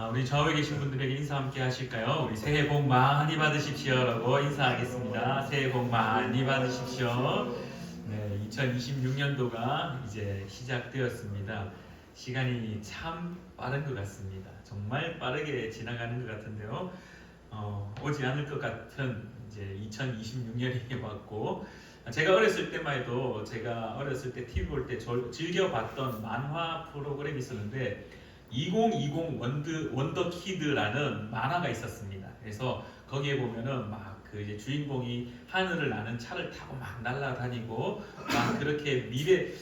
우리 좌우에 계신 분들에게 인사 함께 하실까요? 우리 새해 복 많이 받으십시오라고 인사하겠습니다. 새해 복 많이 받으십시오. 네, 2026년도가 이제 시작되었습니다. 시간이 참 빠른 것 같습니다. 정말 빠르게 지나가는 것 같은데요. 오지 않을 것 같은 이제 2026년이 왔고, 제가 어렸을 때만 해도 제가 어렸을 때 TV 볼 때 즐겨 봤던 만화 프로그램이 있었는데 2020 원더 키드라는 만화가 있었습니다. 그래서 거기에 보면은 막 그 이제 주인공이 하늘을 나는 차를 타고 막 날아다니고 막 그렇게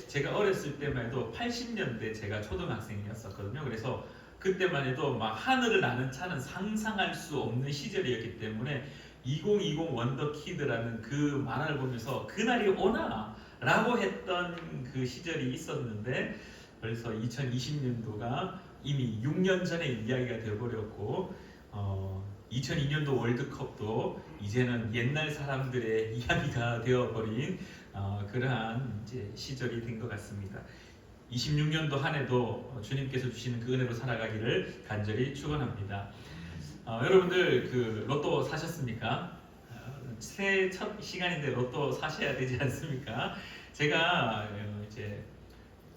제가 어렸을 때만 해도 80년대 제가 초등학생이었었거든요. 그래서 그때만 해도 막 하늘을 나는 차는 상상할 수 없는 시절이었기 때문에 2020 원더 키드라는 그 만화를 보면서 그날이 오나 라고 했던 그 시절이 있었는데 벌써 2020년도가 이미 6년 전의 이야기가 되어버렸고 2002년도 월드컵도 이제는 옛날 사람들의 이야기가 되어버린 그러한 이제 시절이 된 것 같습니다. 26년도 한 해도 주님께서 주시는 그 은혜로 살아가기를 간절히 축원합니다. 여러분들 그 로또 사셨습니까? 새해 첫 시간인데 로또 사셔야 되지 않습니까? 제가 이제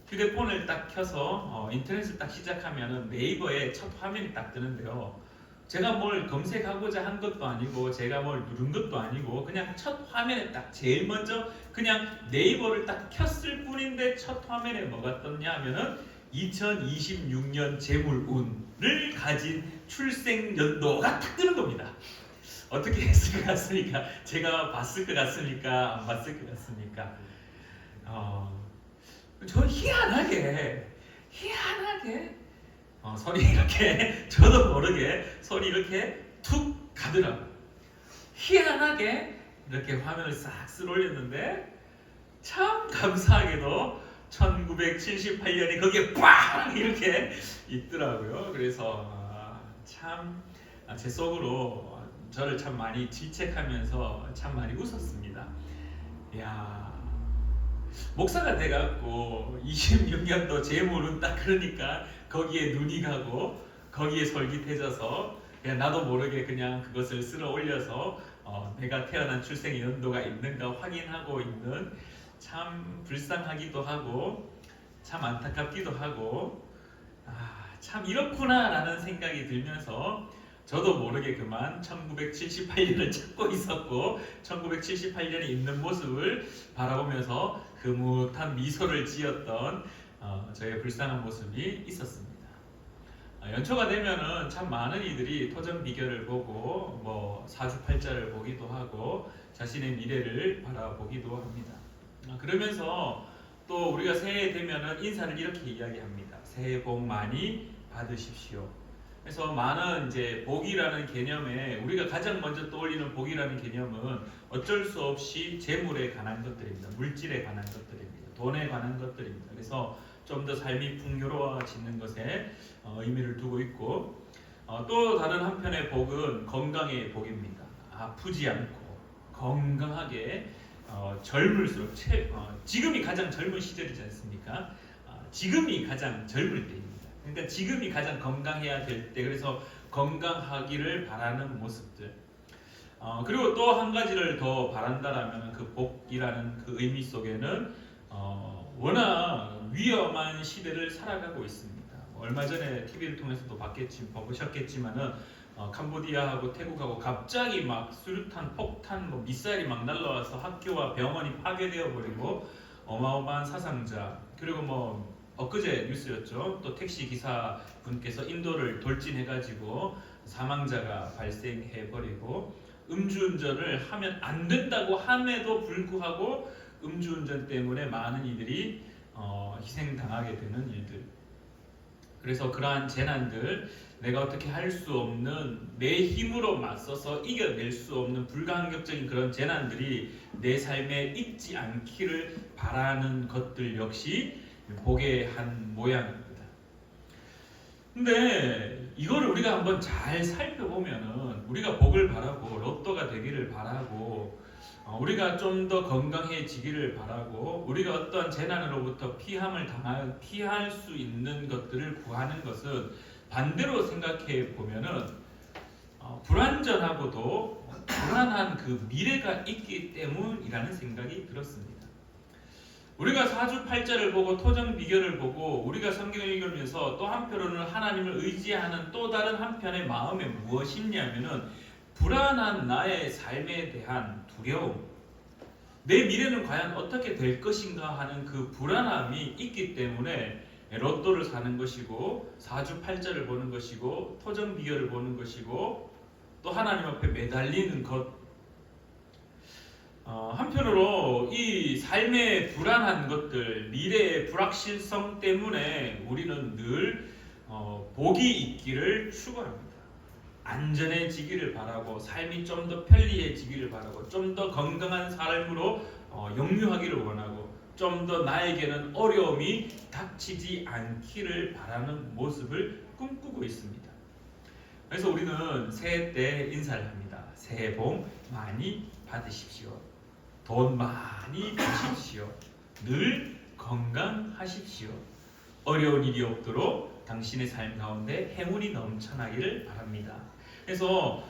휴대폰을 딱 켜서 인터넷을 딱 시작하면은 네이버에 첫 화면이 딱 뜨는데요. 제가 뭘 검색하고자 한 것도 아니고 제가 뭘 누른 것도 아니고 그냥 첫 화면에 딱 제일 먼저 그냥 네이버를 딱 켰을 뿐인데 첫 화면에 뭐가 떴냐 하면은 2026년 재물운을 가진 출생 연도가 딱 뜨는 겁니다. 어떻게 했을 것 같습니까? 제가 봤을 것 같습니까? 안 봤을 것 같습니까? 저 희한하게 손이 이렇게 저도 모르게 손이 이렇게 툭 가더라고요. 희한하게 이렇게 화면을 싹 쓸어 올렸는데 참 감사하게도 1978년이 거기에 빡 이렇게 있더라고요. 그래서 참 제 속으로 저를 참 많이 질책하면서 참 많이 웃었습니다. 야, 목사가 돼갖고 26년도 재물은 딱 그러니까 거기에 눈이 가고 거기에 솔깃해져서 그냥 나도 모르게 그냥 그것을 쓸어 올려서 내가 태어난 출생 연도가 있는가 확인하고 있는 참 불쌍하기도 하고 참 안타깝기도 하고 참 이렇구나 라는 생각이 들면서 저도 모르게 그만 1978년을 찾고 있었고 1978년에 있는 모습을 바라보면서 흐뭇한 미소를 지었던 저의 불쌍한 모습이 있었습니다. 연초가 되면은 참 많은 이들이 토전 비결을 보고 뭐 사주팔자를 보기도 하고 자신의 미래를 바라보기도 합니다. 그러면서 또 우리가 새해 되면은 인사를 이렇게 이야기합니다. 새해 복 많이 받으십시오. 그래서 많은 이제 복이라는 개념에 우리가 가장 먼저 떠올리는 복이라는 개념은 어쩔 수 없이 재물에 관한 것들입니다. 물질에 관한 것들입니다. 돈에 관한 것들입니다. 그래서 좀 더 삶이 풍요로워지는 것에 의미를 두고 있고 또 다른 한편의 복은 건강의 복입니다. 아프지 않고 건강하게 젊을수록 지금이 가장 젊은 시절이지 않습니까? 지금이 가장 젊을 때입니다. 그러니까 지금이 가장 건강해야 될 때, 그래서 건강하기를 바라는 모습들. 그리고 또 한 가지를 더 바란다라면 그 복이라는 그 의미 속에는 워낙 위험한 시대를 살아가고 있습니다. 얼마 전에 TV를 통해서도 보셨겠지만은 캄보디아하고 태국하고 갑자기 막 수류탄, 폭탄, 미사일이 막 날라와서 학교와 병원이 파괴되어 버리고 어마어마한 사상자. 그리고 엊그제 뉴스였죠. 또 택시 기사 분께서 인도를 돌진해가지고 사망자가 발생해버리고 음주운전을 하면 안 된다고 함에도 불구하고 음주운전 때문에 많은 이들이 희생당하게 되는 일들. 그래서 그러한 재난들, 내가 어떻게 할 수 없는 내 힘으로 맞서서 이겨낼 수 없는 불가항력적인 그런 재난들이 내 삶에 있지 않기를 바라는 것들 역시 복의 한 모양입니다. 근데 이거를 우리가 한번 잘 살펴보면은 우리가 복을 바라고 로또가 되기를 바라고 우리가 좀 더 건강해지기를 바라고 우리가 어떤 재난으로부터 피할 수 있는 것들을 구하는 것은 반대로 생각해 보면은 불완전하고도 불안한 그 미래가 있기 때문이라는 생각이 들었습니다. 우리가 사주팔자를 보고 토정비결을 보고 우리가 성경을 읽으면서 또 한편으로는 하나님을 의지하는 또 다른 한편의 마음에 무엇이 있냐면은 불안한 나의 삶에 대한 두려움, 내 미래는 과연 어떻게 될 것인가 하는 그 불안함이 있기 때문에 로또를 사는 것이고 사주팔자를 보는 것이고 토정비결을 보는 것이고 또 하나님 앞에 매달리는 것. 한편으로 이 삶의 불안한 것들, 미래의 불확실성 때문에 우리는 늘 복이 있기를 추구합니다. 안전해지기를 바라고 삶이 좀 더 편리해지기를 바라고 좀 더 건강한 삶으로 영유하기를 원하고 좀 더 나에게는 어려움이 닥치지 않기를 바라는 모습을 꿈꾸고 있습니다. 그래서 우리는 새해 때 인사를 합니다. 새해 복 많이 받으십시오. 돈 많이 버십시오. 늘 건강하십시오. 어려운 일이 없도록 당신의 삶 가운데 행운이 넘쳐나기를 바랍니다. 그래서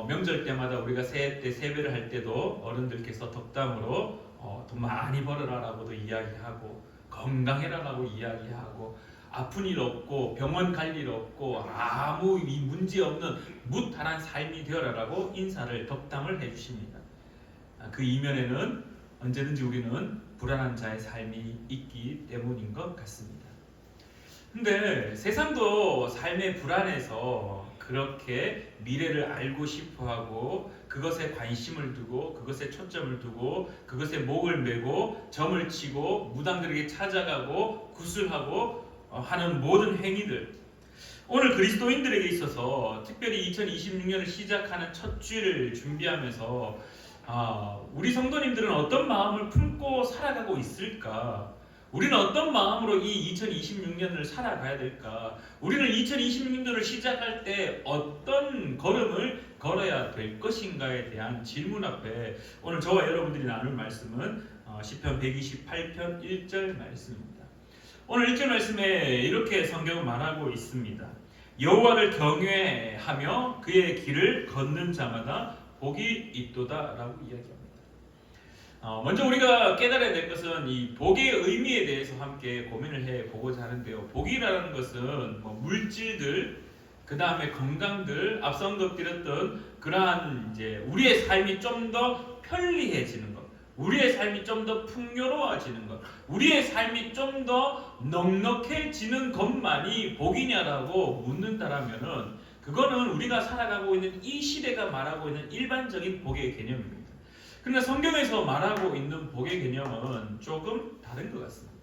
명절 때마다 우리가 새해 때 세배를 할 때도 어른들께서 덕담으로 돈 많이 벌어라라고도 이야기하고 건강해라라고 이야기하고 아픈 일 없고 병원 갈 일 없고 아무 문제 없는 무탈한 삶이 되어라라고 인사를 덕담을 해주십니다. 그 이면에는 언제든지 우리는 불안한 자의 삶이 있기 때문인 것 같습니다. 근데 세상도 삶의 불안에서 그렇게 미래를 알고 싶어하고 그것에 관심을 두고 그것에 초점을 두고 그것에 목을 메고 점을 치고 무당들에게 찾아가고 구슬하고 하는 모든 행위들, 오늘 그리스도인들에게 있어서 특별히 2026년을 시작하는 첫 주일을 준비하면서 우리 성도님들은 어떤 마음을 품고 살아가고 있을까? 우리는 어떤 마음으로 이 2026년을 살아가야 될까? 우리는 2026년을 시작할 때 어떤 걸음을 걸어야 될 것인가에 대한 질문 앞에 오늘 저와 여러분들이 나눌 말씀은 시편 128편 1절 말씀입니다. 오늘 1절 말씀에 이렇게 성경은 말하고 있습니다. 여호와를 경외하며 그의 길을 걷는 자마다 복이 있도다라고 이야기합니다. 먼저 우리가 깨달아야 될 것은 이 복의 의미에 대해서 함께 고민을 해 보고자 하는데요. 복이라는 것은 물질들, 그 다음에 건강들, 앞서 언급드렸던 그러한 이제 우리의 삶이 좀 더 편리해지는 것, 우리의 삶이 좀 더 풍요로워지는 것, 우리의 삶이 좀 더 넉넉해지는 것만이 복이냐라고 묻는다라면은 그거는 우리가 살아가고 있는 이 시대가 말하고 있는 일반적인 복의 개념입니다. 그러나 성경에서 말하고 있는 복의 개념은 조금 다른 것 같습니다.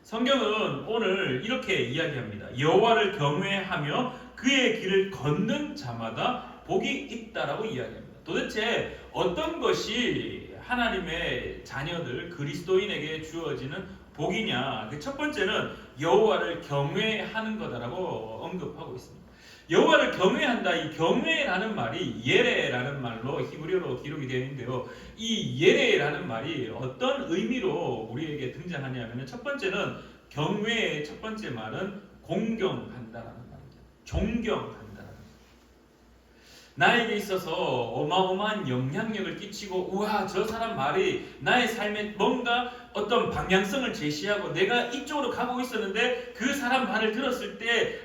성경은 오늘 이렇게 이야기합니다. 여호와를 경외하며 그의 길을 걷는 자마다 복이 있다라고 이야기합니다. 도대체 어떤 것이 하나님의 자녀들 그리스도인에게 주어지는 복이냐? 그 첫 번째는 여호와를 경외하는 거다라고 언급하고 있습니다. 여호와를 경외한다. 이 경외라는 말이 예레라는 말로 히브리어로 기록이 되어 있는데요. 이 예레라는 말이 어떤 의미로 우리에게 등장하냐면 첫 번째는 경외의 첫 번째 말은 공경한다라는 말입니다. 존경한다라는 말. 나에게 있어서 어마어마한 영향력을 끼치고 우와 저 사람 말이 나의 삶에 뭔가 어떤 방향성을 제시하고 내가 이쪽으로 가고 있었는데 그 사람 말을 들었을 때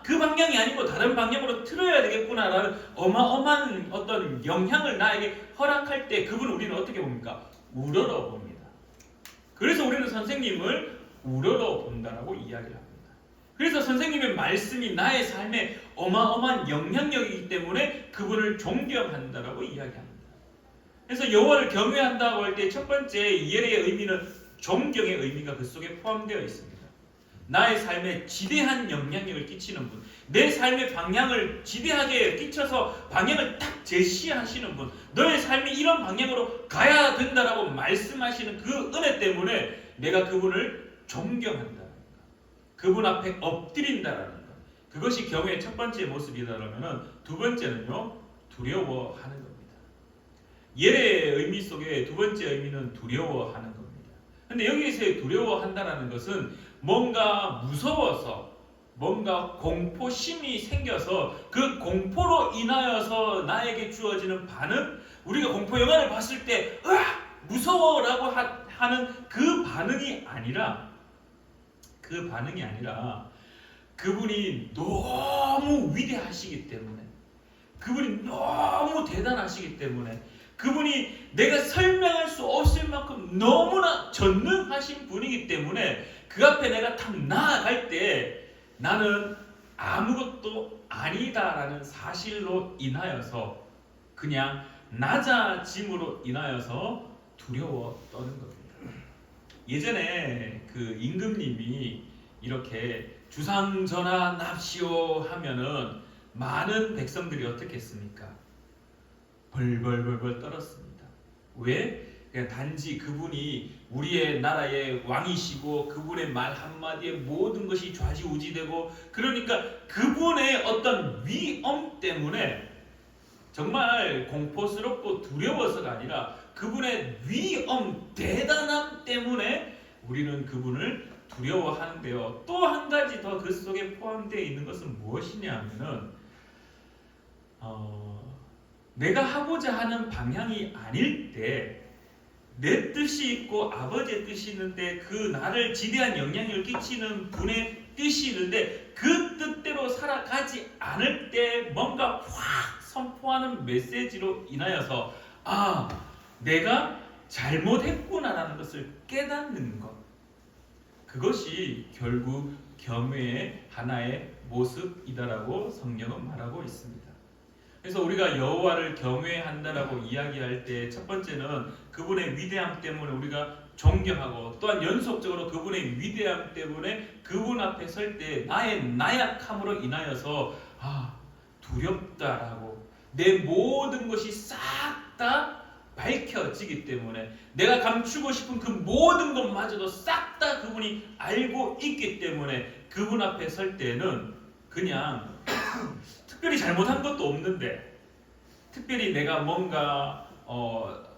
그 방향이 아니고 다른 방향으로 틀어야 되겠구나라는 어마어마한 어떤 영향을 나에게 허락할 때 그분을 우리는 어떻게 봅니까? 우러러 봅니다. 그래서 우리는 선생님을 우러러 본다라고 이야기를 합니다. 그래서 선생님의 말씀이 나의 삶에 어마어마한 영향력이기 때문에 그분을 존경한다라고 이야기합니다. 그래서 여호와를 경외한다고 할 때 첫 번째 예레의 의미는 존경의 의미가 그 속에 포함되어 있습니다. 나의 삶에 지대한 영향력을 끼치는 분, 내 삶의 방향을 지대하게 끼쳐서 방향을 딱 제시하시는 분, 너의 삶이 이런 방향으로 가야 된다라고 말씀하시는 그 은혜 때문에 내가 그분을 존경한다. 그분 앞에 엎드린다라는 것. 그것이 경외의 첫 번째 모습이다라면 두 번째는요, 두려워하는 겁니다. 예레의 의미 속에 두 번째 의미는 두려워하는 겁니다. 근데 여기에서의 두려워한다라는 것은 뭔가 무서워서 뭔가 공포심이 생겨서 그 공포로 인하여서 나에게 주어지는 반응, 우리가 공포 영화를 봤을 때 으악! 무서워라고 하는 그 반응이 아니라 그분이 너무 위대하시기 때문에, 그분이 너무 대단하시기 때문에, 그분이 내가 설명할 수 없을 만큼 너무나 전능하신 분이기 때문에 그 앞에 내가 탁 나아갈 때 나는 아무것도 아니다라는 사실로 인하여서, 그냥 낮아짐으로 인하여서 두려워 떠는 겁니다. 예전에 그 임금님이 이렇게 주상전하 납시오 하면은 많은 백성들이 어떻게 했습니까? 벌벌벌벌 떨었습니다. 왜? 그냥 단지 그분이 우리의 나라의 왕이시고 그분의 말 한마디에 모든 것이 좌지우지되고, 그러니까 그분의 어떤 위엄 때문에 정말 공포스럽고 두려워서가 아니라 그분의 위엄, 대단함 때문에 우리는 그분을 두려워하는데요. 또 한 가지 더 그 속에 포함되어 있는 것은 무엇이냐 하면은 내가 하고자 하는 방향이 아닐 때, 내 뜻이 있고 아버지의 뜻이 있는데 그 나를 지대한 영향을 끼치는 분의 뜻이 있는데 그 뜻대로 살아가지 않을 때 뭔가 확 선포하는 메시지로 인하여서 내가 잘못했구나라는 것을 깨닫는 것, 그것이 결국 겸허의 하나의 모습이다라고 성경은 말하고 있습니다. 그래서 우리가 여호와를 경외한다라고 이야기할 때 첫 번째는 그분의 위대함 때문에 우리가 존경하고, 또한 연속적으로 그분의 위대함 때문에 그분 앞에 설 때 나의 나약함으로 인하여서 두렵다라고, 내 모든 것이 싹 다 밝혀지기 때문에, 내가 감추고 싶은 그 모든 것마저도 싹 다 그분이 알고 있기 때문에 그분 앞에 설 때는 그냥 특별히 잘못한 것도 없는데, 특별히 내가 뭔가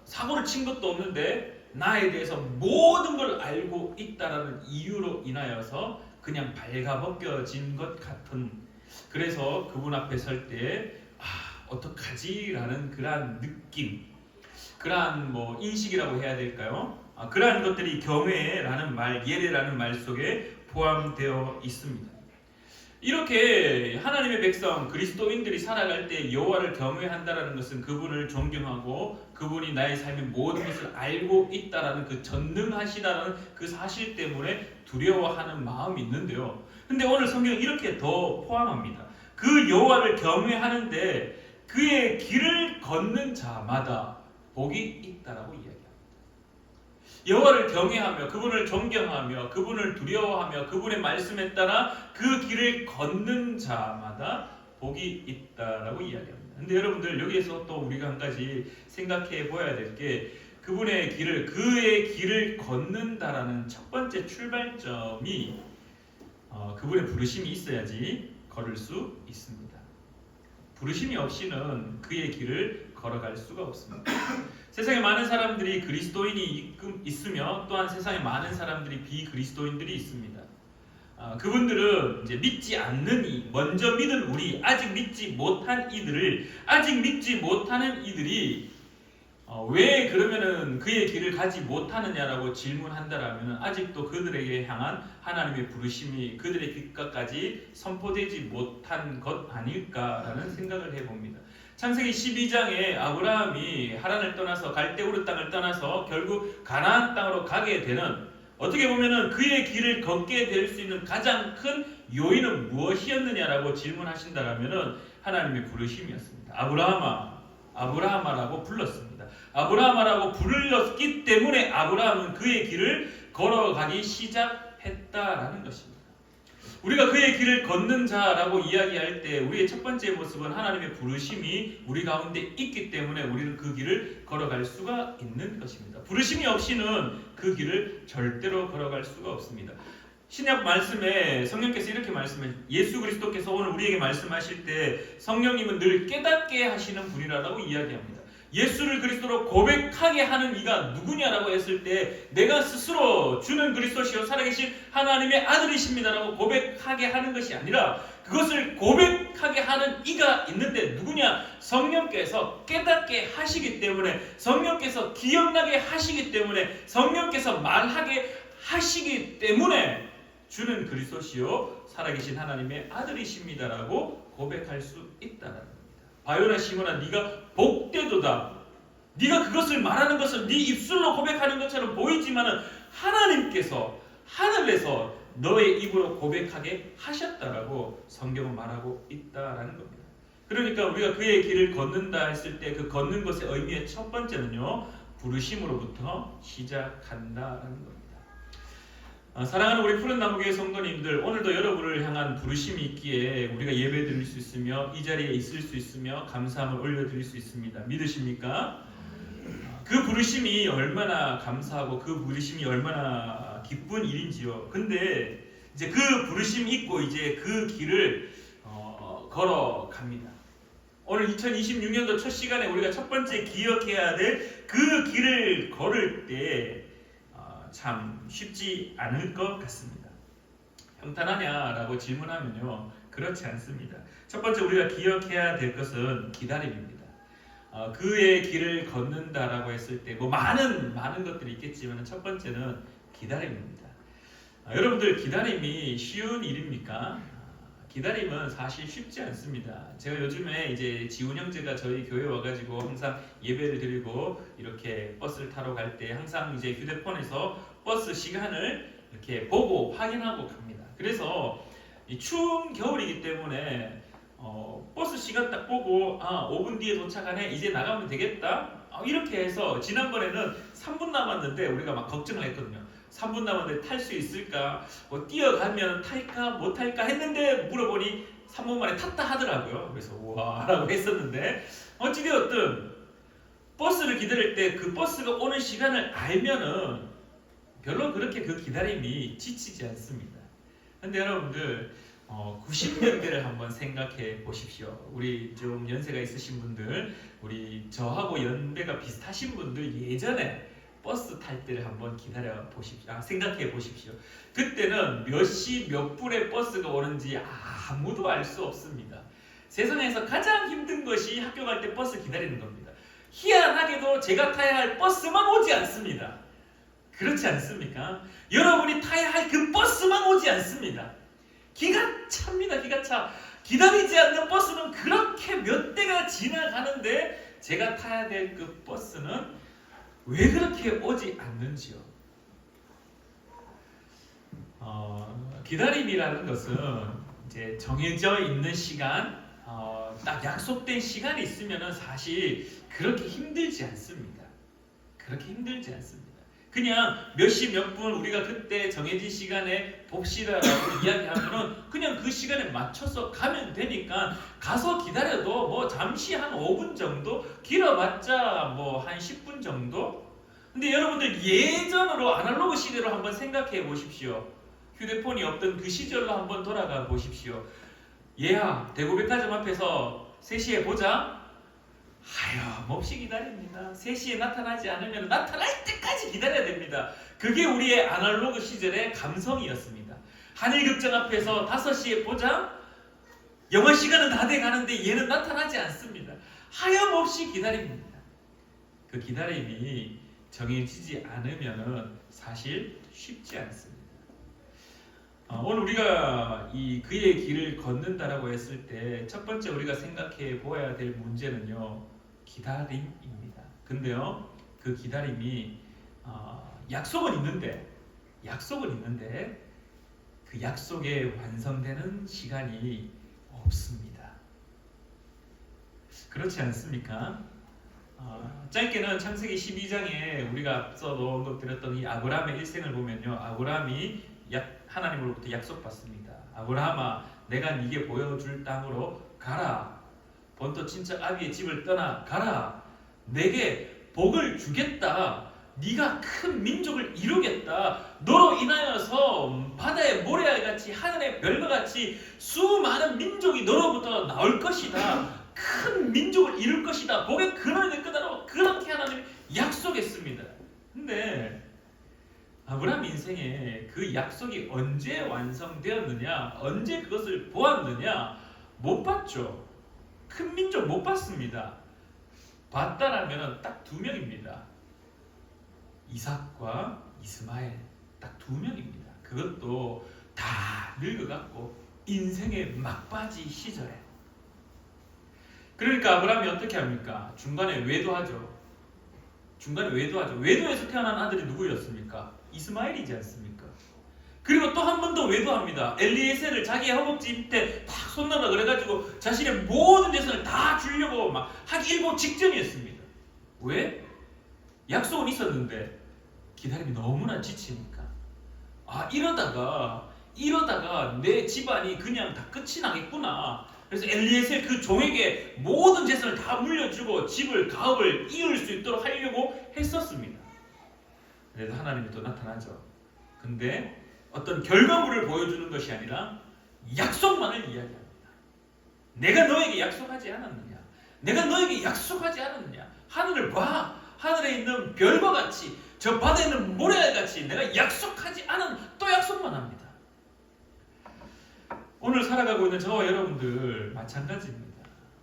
사고를 친 것도 없는데 나에 대해서 모든 걸 알고 있다라는 이유로 인하여서 그냥 발가벗겨진 것 같은, 그래서 그분 앞에 설 때 어떡하지? 라는 그러한 느낌, 그러한 인식이라고 해야 될까요? 그러한 것들이 경외라는 말, 예례라는 말 속에 포함되어 있습니다. 이렇게 하나님의 백성 그리스도인들이 살아갈 때 여호와를 경외한다라는 것은 그분을 존경하고 그분이 나의 삶의 모든 것을 알고 있다라는 그 전능하시다라는 그 사실 때문에 두려워하는 마음이 있는데요. 근데 오늘 성경은 이렇게 더 포함합니다. 그 여호와를 경외하는데 그의 길을 걷는 자마다 복이 있다라고 이야기합니다. 여호와를 경외하며 그분을 존경하며 그분을 두려워하며 그분의 말씀에 따라 그 길을 걷는 자마다 복이 있다라고 이야기합니다. 근데 여러분들 여기에서 또 우리가 한 가지 생각해 보아야 될 게, 그분의 길을, 그의 길을 걷는다라는 첫 번째 출발점이 그분의 부르심이 있어야지 걸을 수 있습니다. 부르심이 없이는 그의 길을 걸어갈 수가 없습니다. 세상에 많은 사람들이 그리스도인이 있으며 또한 세상에 많은 사람들이 비그리스도인들이 있습니다. 그분들은 이제 믿지 않는 먼저 믿은 우리, 아직 믿지 못한 이들이 왜 그러면은 그의 길을 가지 못하느냐라고 질문한다라면 아직도 그들에게 향한 하나님의 부르심이 그들의 귓가까지 선포되지 못한 것 아닐까라는 생각을 해봅니다. 창세기 12장에 아브라함이 하란을 떠나서 갈대우르 땅을 떠나서 결국 가나안 땅으로 가게 되는, 어떻게 보면은 그의 길을 걷게 될 수 있는 가장 큰 요인은 무엇이었느냐라고 질문하신다라면은 하나님의 부르심이었습니다. 아브라함아라고 불렀습니다. 아브라함아라고 불렀기 때문에 아브라함은 그의 길을 걸어가기 시작했다라는 것입니다. 우리가 그의 길을 걷는 자라고 이야기할 때 우리의 첫 번째 모습은 하나님의 부르심이 우리 가운데 있기 때문에 우리는 그 길을 걸어갈 수가 있는 것입니다. 부르심이 없이는 그 길을 절대로 걸어갈 수가 없습니다. 신약 말씀에 성령께서 이렇게 말씀해, 예수 그리스도께서 오늘 우리에게 말씀하실 때 성령님은 늘 깨닫게 하시는 분이라고 이야기합니다. 예수를 그리스도로 고백하게 하는 이가 누구냐라고 했을 때 내가 스스로 주는 그리스도시요 살아계신 하나님의 아들이십니다라고 고백하게 하는 것이 아니라 그것을 고백하게 하는 이가 있는데 누구냐? 성령께서 깨닫게 하시기 때문에, 성령께서 기억나게 하시기 때문에, 성령께서 말하게 하시기 때문에 주는 그리스도시요 살아계신 하나님의 아들이십니다라고 고백할 수 있다는 겁니다. 바요나 시몬아 네가 복되도다. 네가 그것을 말하는 것은 네 입술로 고백하는 것처럼 보이지만은 하나님께서 하늘에서 너의 입으로 고백하게 하셨다라고 성경은 말하고 있다라는 겁니다. 그러니까 우리가 그의 길을 걷는다 했을 때 그 걷는 것의 의미의 첫 번째는요, 부르심으로부터 시작한다라는 겁니다. 사랑하는 우리 푸른나무교회 성도님들, 오늘도 여러분을 향한 부르심이 있기에 우리가 예배 드릴 수 있으며 이 자리에 있을 수 있으며 감사함을 올려드릴 수 있습니다. 믿으십니까? 그 부르심이 얼마나 감사하고 그 부르심이 얼마나 기쁜 일인지요. 근데 이제 그 부르심이 있고 이제 그 길을 걸어갑니다. 오늘 2026년도 첫 시간에 우리가 첫 번째 기억해야 될 그 길을 걸을 때 참 쉽지 않을 것 같습니다. 평탄하냐라고 질문하면요, 그렇지 않습니다. 첫 번째 우리가 기억해야 될 것은 기다림입니다. 그의 길을 걷는다라고 했을 때 뭐 많은 것들이 있겠지만 첫 번째는 기다림입니다. 여러분들 기다림이 쉬운 일입니까? 기다림은 사실 쉽지 않습니다. 제가 요즘에 이제 지훈 형제가 저희 교회 와가지고 항상 예배를 드리고 이렇게 버스를 타러 갈 때 항상 이제 휴대폰에서 버스 시간을 이렇게 보고 확인하고 갑니다. 그래서 이 추운 겨울이기 때문에 버스 시간 딱 보고 5분 뒤에 도착하네, 이제 나가면 되겠다, 이렇게 해서 지난번에는 3분 남았는데 우리가 막 걱정을 했거든요. 3분 남았는데 탈 수 있을까? 뛰어가면 탈까 못 탈까 했는데 물어보니 3분 만에 탔다 하더라고요. 그래서 우와 라고 했었는데 어찌되었든 버스를 기다릴 때 그 버스가 오는 시간을 알면은 별로 그렇게 그 기다림이 지치지 않습니다. 근데 여러분들 90년대를 한번 생각해 보십시오. 우리 좀 연세가 있으신 분들, 우리 저하고 연배가 비슷하신 분들 예전에 버스 탈 때를 한번 기다려 보십시오. 생각해 보십시오. 그때는 몇 시 몇 분에 버스가 오는지 아무도 알 수 없습니다. 세상에서 가장 힘든 것이 학교 갈 때 버스 기다리는 겁니다. 희한하게도 제가 타야 할 버스만 오지 않습니다. 그렇지 않습니까? 여러분이 타야 할 그 버스만 오지 않습니다. 기가 찹니다. 기가 차. 기다리지 않는 버스는 그렇게 몇 대가 지나가는데 제가 타야 될 그 버스는 왜 그렇게 오지 않는지요? 기다림이라는 것은 이제 정해져 있는 시간, 딱 약속된 시간이 있으면은 사실 그렇게 힘들지 않습니다. 그렇게 힘들지 않습니다. 그냥 몇 시 몇 분 우리가 그때 정해진 시간에 봅시다라고 이야기하면은 그냥 그 시간에 맞춰서 가면 되니까 가서 기다려도 뭐 잠시 한 5분 정도, 길어봤자 뭐 한 10분 정도. 근데 여러분들 예전으로 아날로그 시대로 한번 생각해 보십시오. 휴대폰이 없던 그 시절로 한번 돌아가 보십시오. 얘야, 대구백화점 앞에서 3시에 보자. 하염없이 기다립니다. 3시에 나타나지 않으면 나타날 때까지 기다려야 됩니다. 그게 우리의 아날로그 시절의 감성이었습니다. 한일극장 앞에서 5시에 보자. 영화 시간은 다 돼가는데 얘는 나타나지 않습니다. 하염없이 기다립니다. 그 기다림이 정해지지 않으면 사실 쉽지 않습니다. 오늘 우리가 이 그의 길을 걷는다라고 했을 때 첫 번째 우리가 생각해 보아야 될 문제는요, 기다림입니다. 근데요, 그 기다림이 약속은 있는데 그 약속에 완성되는 시간이 없습니다. 그렇지 않습니까? 짧게는 창세기 12장에 우리가 앞서 언급드렸던 이 아브라함의 일생을 보면요, 아브라함이 하나님으로부터 약속받습니다. 아브라함아, 내가 네게 보여줄 땅으로 가라. 본토 친척 아비의 집을 떠나 가라. 내게 복을 주겠다. 네가 큰 민족을 이루겠다. 너로 인하여서 바다의 모래알같이 하늘의 별과 같이 수많은 민족이 너로부터 나올 것이다. 큰 민족을 이룰 것이다. 복의 근원이 될 거다라고 그렇게 하나님이 약속했습니다. 근데 아브라함 인생에 그 약속이 언제 완성되었느냐, 언제 그것을 보았느냐, 못 봤죠. 큰 민족 못 봤습니다. 봤다라면 딱 2명입니다. 이삭과 이스마엘, 딱 2명입니다. 그것도 다 늙어갖고 인생의 막바지 시절에. 그러니까 아브라함이 어떻게 합니까? 중간에 외도하죠. 외도에서 태어난 아들이 누구였습니까? 이스마엘이지 않습니까? 그리고 또 한 번 더 외도합니다. 엘리에셀을 자기 허벅지 밑에 딱 손놔라 그래가지고 자신의 모든 재산을 다 주려고 막 하기 일보 직전이었습니다. 왜? 약속은 있었는데 기다림이 너무나 지치니까. 이러다가 내 집안이 그냥 다 끝이 나겠구나. 그래서 엘리에셀 그 종에게 모든 재산을 다 물려주고 집을 가업을 이을 수 있도록 하려고 했었습니다. 그래서 하나님이 또 나타나죠. 근데 어떤 결과물을 보여주는 것이 아니라 약속만을 이야기합니다. 내가 너에게 약속하지 않았느냐? 내가 너에게 약속하지 않았느냐? 하늘을 봐. 하늘에 있는 별과 같이 저 바다에 있는 모래알 같이 내가 약속하지 않은 또 약속만 합니다. 오늘 살아가고 있는 저와 여러분들 마찬가지입니다.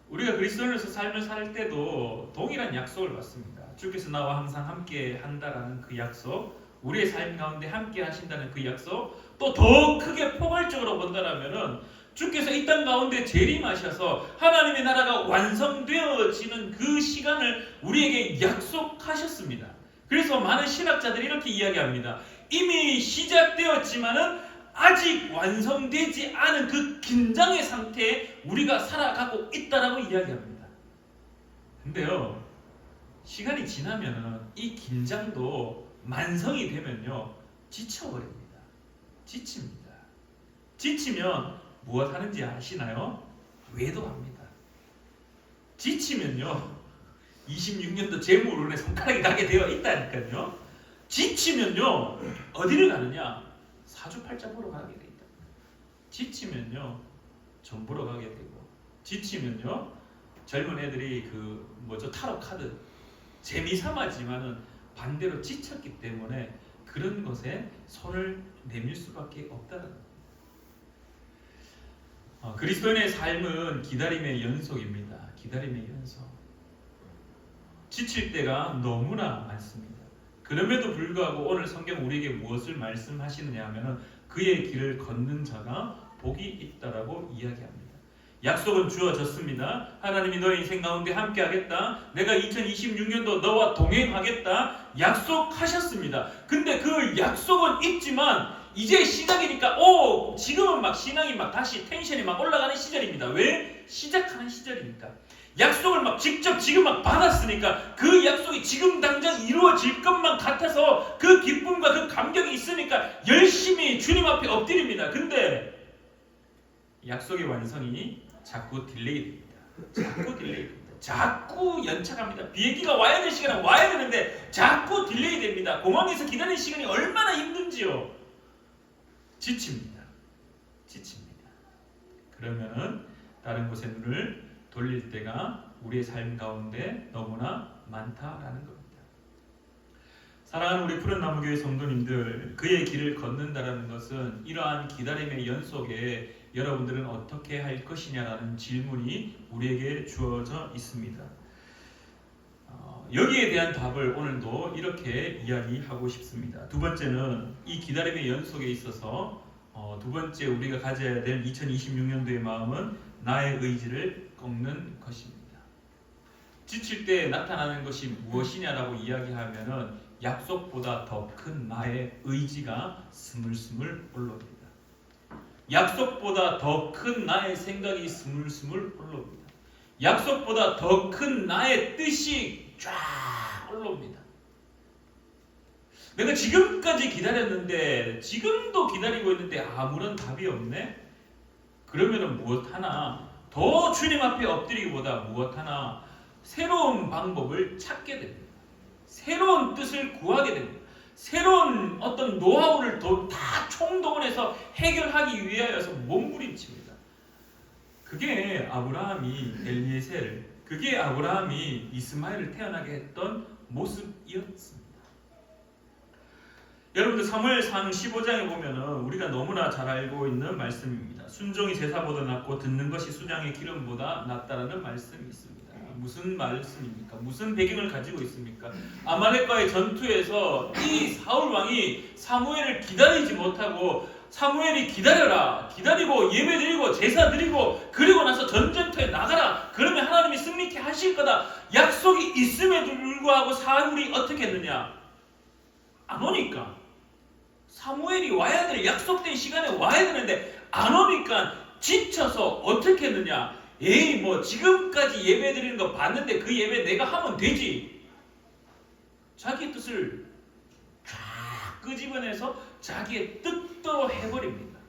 우리가 그리스도인으로서 삶을 살 때도 동일한 약속을 받습니다. 주께서 나와 항상 함께 한다라는 그 약속, 우리의 삶 가운데 함께 하신다는 그 약속, 또 더 크게 포괄적으로 본다라면은 주께서 이 땅 가운데 재림하셔서 하나님의 나라가 완성되어지는 그 시간을 우리에게 약속하셨습니다. 그래서 많은 신학자들이 이렇게 이야기합니다. 이미 시작되었지만은 아직 완성되지 않은 그 긴장의 상태에 우리가 살아가고 있다라고 이야기합니다. 근데요, 시간이 지나면은 이 긴장도 만성이 되면요 지쳐버립니다. 지칩니다. 지치면 무엇 하는지 아시나요? 외도합니다. 지치면요 26년도 재물운에 손가락이 가게 되어 있다니까요. 지치면요 어디를 가느냐? 사주팔자 보러 가게 돼 있다. 지치면요 점 보러 가게 되고, 지치면요 젊은 애들이 그 타로 카드 재미삼아지만은 반대로 지쳤기 때문에 그런 것에 손을 내밀 수밖에 없다는 겁니다. 그리스도인의 삶은 기다림의 연속입니다. 기다림의 연속. 지칠 때가 너무나 많습니다. 그럼에도 불구하고 오늘 성경 우리에게 무엇을 말씀하시느냐 하면은 그의 길을 걷는 자가 복이 있다라고 이야기합니다. 약속은 주어졌습니다. 하나님이 너의 인생 가운데 함께 하겠다. 내가 2026년도 너와 동행하겠다. 약속하셨습니다. 근데 그 약속은 있지만 이제 시작이니까 지금은 막 신앙이 막 다시 텐션이 막 올라가는 시절입니다. 왜? 시작하는 시절이니까. 약속을 막 직접 지금 막 받았으니까 그 약속이 지금 당장 이루어질 것만 같아서 그 기쁨과 그 감격이 있으니까 열심히 주님 앞에 엎드립니다. 근데 약속의 완성이 자꾸 딜레이 됩니다. 자꾸 연착합니다. 비행기가 와야 될 시간은 와야 되는데 자꾸 딜레이 됩니다. 공항에서 기다리는 시간이 얼마나 힘든지요. 지칩니다. 그러면은 다른 곳에 눈을 돌릴 때가 우리의 삶 가운데 너무나 많다라는 겁니다. 사랑하는 우리 푸른 나무교회 성도님들, 그의 길을 걷는다라는 것은 이러한 기다림의 연속에 여러분들은 어떻게 할 것이냐라는 질문이 우리에게 주어져 있습니다. 여기에 대한 답을 오늘도 이렇게 이야기하고 싶습니다. 두 번째는 이 기다림의 연속에 있어서 두 번째 우리가 가져야 될 2026년도의 마음은 나의 의지를 꺾는 것입니다. 지칠 때 나타나는 것이 무엇이냐라고 이야기하면은 약속보다 더 큰 나의 의지가 스물스물 올라옵니다. 약속보다 더 큰 나의 생각이 스물스물 올라옵니다. 약속보다 더 큰 나의 뜻이 쫙 올라옵니다. 내가 지금까지 기다렸는데, 지금도 기다리고 있는데 아무런 답이 없네? 그러면은 무엇 하나 더 주님 앞에 엎드리기보다 무엇 하나 새로운 방법을 찾게 됩니다. 새로운 뜻을 구하게 됩니다. 새로운 어떤 노하우를 다 총동원해서 해결하기 위하여서 몸부림칩니다. 그게 아브라함이 엘리에셀, 그게 아브라함이 이스마엘을 태어나게 했던 모습이었습니다. 여러분들 사무엘상 15장에 보면은 우리가 너무나 잘 알고 있는 말씀입니다. 순종이 제사보다 낫고 듣는 것이 수장의 기름보다 낫다라는 말씀이 있습니다. 무슨 말씀입니까? 무슨 배경을 가지고 있습니까? 아말렉과의 전투에서 이 사울 왕이 사무엘을 기다리지 못하고 사무엘이 기다려라, 기다리고 예배드리고 제사드리고 그리고 나서 전쟁터에 나가라, 그러면 하나님이 승리케 하실 거다 약속이 있음에도 불구하고 사울이 어떻게 했느냐? 안 오니까. 사무엘이 와야 될 약속된 시간에 와야 되는데 안 오니까 지쳐서 어떻게 했느냐? 에이 뭐 지금까지 예배 드리는 거 봤는데 그 예배 내가 하면 되지. 자기 뜻을 쫙 끄집어내서 자기의 뜻대로 해버립니다.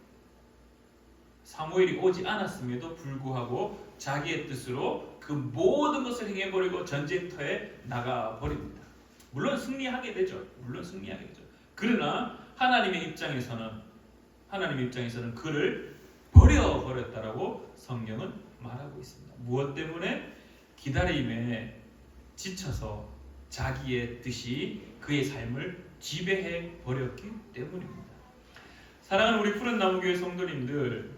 사무엘이 오지 않았음에도 불구하고 자기의 뜻으로 그 모든 것을 행해버리고 전쟁터에 나가버립니다. 물론 승리하게 되죠. 그러나 하나님의 입장에서는 그를 버려버렸다라고 성경은 말하고 있습니다. 무엇 때문에? 기다림에 지쳐서 자기의 뜻이 그의 삶을 지배해 버렸기 때문입니다. 사랑하는 우리 푸른 나무교회 성도님들,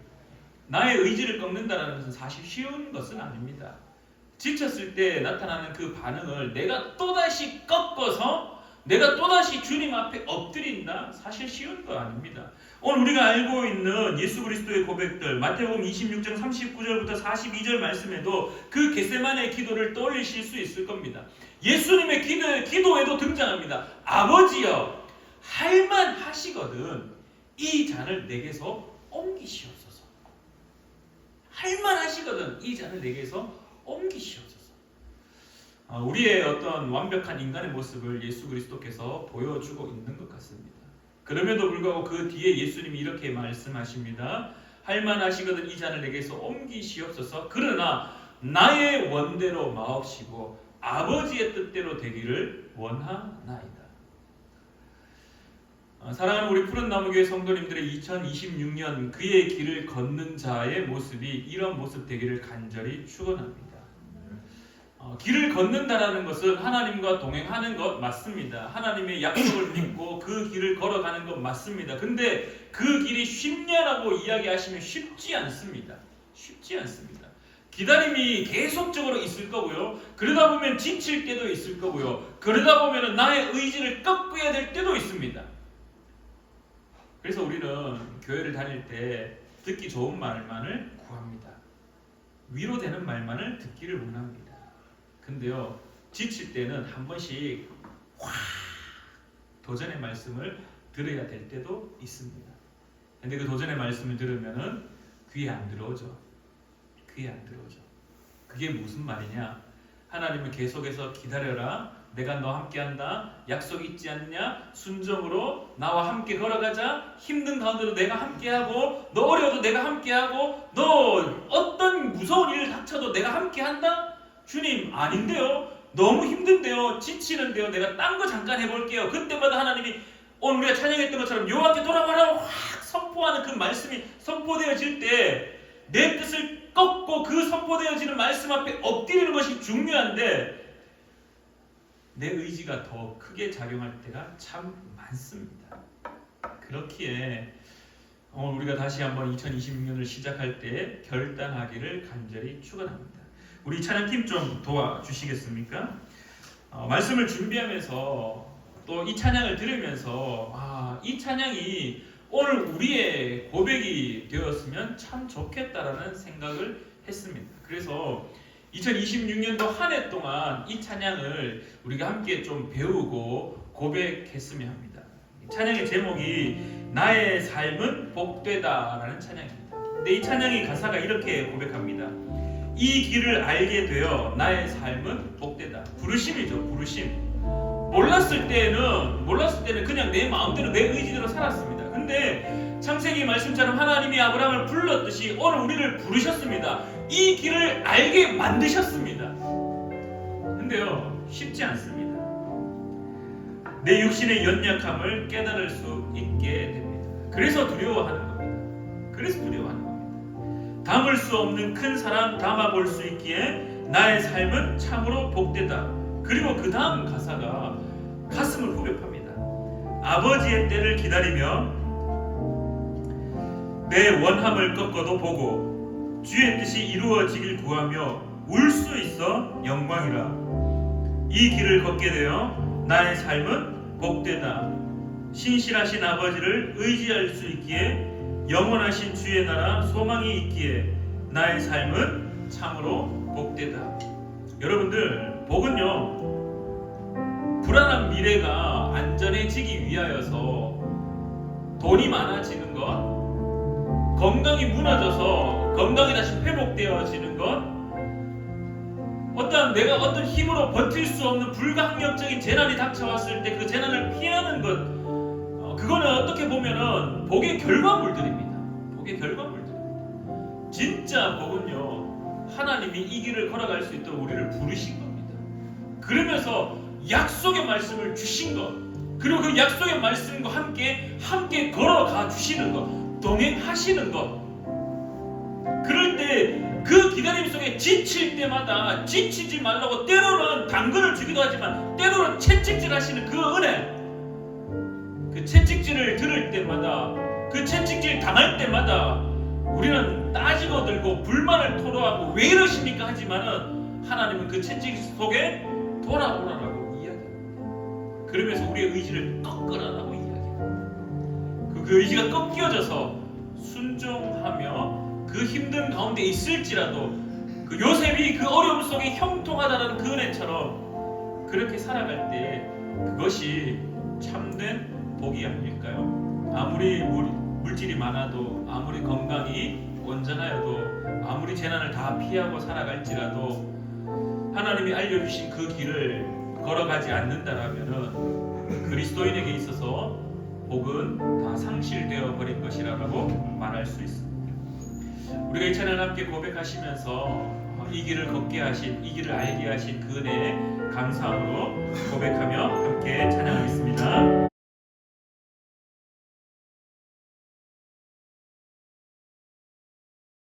나의 의지를 꺾는다는 것은 사실 쉬운 것은 아닙니다. 지쳤을 때 나타나는 그 반응을 내가 또다시 꺾어서 내가 또다시 주님 앞에 엎드린다? 사실 쉬운 거 아닙니다. 오늘 우리가 알고 있는 예수 그리스도의 고백들, 마태복음 26장 39절부터 42절 말씀에도 그 겟세마네 기도를 떠올리실 수 있을 겁니다. 예수님의 기도에도 등장합니다. 아버지여, 할만하시거든 이 잔을 내게서 옮기시옵소서. 할만하시거든 이 잔을 내게서 옮기시옵소서. 우리의 어떤 완벽한 인간의 모습을 예수 그리스도께서 보여주고 있는 것 같습니다. 그럼에도 불구하고 그 뒤에 예수님이 이렇게 말씀하십니다. 할만하시거든 이 잔을 내게서 옮기시옵소서. 그러나 나의 원대로 마옵시고 아버지의 뜻대로 되기를 원하나이다. 사랑하는 우리 푸른 나무교회 성도님들의 2026년 그의 길을 걷는 자의 모습이 이런 모습 되기를 간절히 축원합니다. 길을 걷는다라는 것은 하나님과 동행하는 것 맞습니다. 하나님의 약속을 믿고 그 길을 걸어가는 것 맞습니다. 근데 그 길이 쉽냐라고 이야기하시면 쉽지 않습니다. 기다림이 계속적으로 있을 거고요. 그러다 보면 지칠 때도 있을 거고요. 그러다 보면 나의 의지를 꺾어야 될 때도 있습니다. 그래서 우리는 교회를 다닐 때 듣기 좋은 말만을 구합니다. 위로되는 말만을 듣기를 원합니다. 근데요, 지칠 때는 한 번씩 확 도전의 말씀을 들어야 될 때도 있습니다. 근데 그 도전의 말씀을 들으면은 귀에 안 들어오죠. 그게 무슨 말이냐? 하나님은 계속해서 기다려라. 내가 너와 함께한다. 약속 있지 않냐? 순종으로 나와 함께 걸어가자. 힘든 가운데도 내가 함께하고, 너 어려워도 내가 함께하고, 너 어떤 무서운 일을 닥쳐도 내가 함께한다. 주님 아닌데요? 너무 힘든데요? 지치는데요? 내가 딴 거 잠깐 해볼게요. 그때마다 하나님이 오늘 우리가 찬양했던 것처럼 여호와께 돌아가라고 확 선포하는 그 말씀이 선포되어질 때 내 뜻을 꺾고 그 선포되어지는 말씀 앞에 엎드리는 것이 중요한데 내 의지가 더 크게 작용할 때가 참 많습니다. 그렇기에 오늘 우리가 다시 한번 2026년을 시작할 때 결단하기를 간절히 축원합니다. 우리 찬양팀 좀 도와주시겠습니까? 말씀을 준비하면서 또 이 찬양을 들으면서 이 찬양이 오늘 우리의 고백이 되었으면 참 좋겠다라는 생각을 했습니다. 그래서 2026년도 한 해 동안 이 찬양을 우리가 함께 좀 배우고 고백했으면 합니다. 찬양의 제목이 나의 삶은 복되다라는 찬양입니다. 근데 이 찬양의 가사가 이렇게 고백합니다. 이 길을 알게 되어 나의 삶은 복되다. 부르심이죠. 부르심. 몰랐을 때는 그냥 내 마음대로 내 의지대로 살았습니다. 근데 창세기 말씀처럼 하나님이 아브라함을 불렀듯이 오늘 우리를 부르셨습니다. 이 길을 알게 만드셨습니다. 근데요, 쉽지 않습니다. 내 육신의 연약함을 깨달을 수 있게 됩니다. 그래서 두려워하는 겁니다. 담을 수 없는 큰 사랑 담아볼 수 있기에 나의 삶은 참으로 복되다. 그리고 그 다음 가사가 가슴을 후벼팝니다. 아버지의 때를 기다리며 내 원함을 꺾어도 보고 주의 뜻이 이루어지길 구하며 울 수 있어 영광이라. 이 길을 걷게 되어 나의 삶은 복되다. 신실하신 아버지를 의지할 수 있기에 영원하신 주의 나라 소망이 있기에 나의 삶은 참으로 복되다. 여러분들, 복은요, 불안한 미래가 안전해지기 위하여서 돈이 많아지는 것, 건강이 무너져서 건강이 다시 회복되어지는 것, 내가 어떤 힘으로 버틸 수 없는 불가항력적인 재난이 닥쳐왔을 때 그 재난을 피하는 것, 그거는 어떻게 보면은 복의 결과물들입니다. 복의 결과물들. 진짜 복은요, 하나님이 이 길을 걸어갈 수 있도록 우리를 부르신 겁니다. 그러면서 약속의 말씀을 주신 것, 그리고 그 약속의 말씀과 함께 걸어가 주시는 것, 동행하시는 것. 그럴 때 그 기다림 속에 지칠 때마다 지치지 말라고 때로는 당근을 주기도 하지만 때로는 채찍질 하시는 그 은혜, 그 채찍질을 들을 때마다, 그 채찍질 당할 때마다 우리는 따지고 들고 불만을 토로하고 왜 이러십니까 하지만은 하나님은 그 채찍 속에 돌아오라라고 이야기합니다. 그러면서 우리의 의지를 꺾으라라고 이야기합니다. 그 의지가 꺾여져서 순종하며 그 힘든 가운데 있을지라도 그 요셉이 그 어려움 속에 형통하다는 그 은혜처럼 그렇게 살아갈 때 그것이 참된 복이 아닐까요? 아무리 물질이 많아도, 아무리 건강이 온전하여도, 아무리 재난을 다 피하고 살아갈지라도 하나님이 알려주신 그 길을 걸어가지 않는다라면은 그리스도인에게 있어서 복은 다 상실되어 버린 것이라고 말할 수 있습니다. 우리가 이 찬양을 함께 고백하시면서 이 길을 걷게 하신, 이 길을 알게 하신 그 은혜에 감사함으로 고백하며 함께 찬양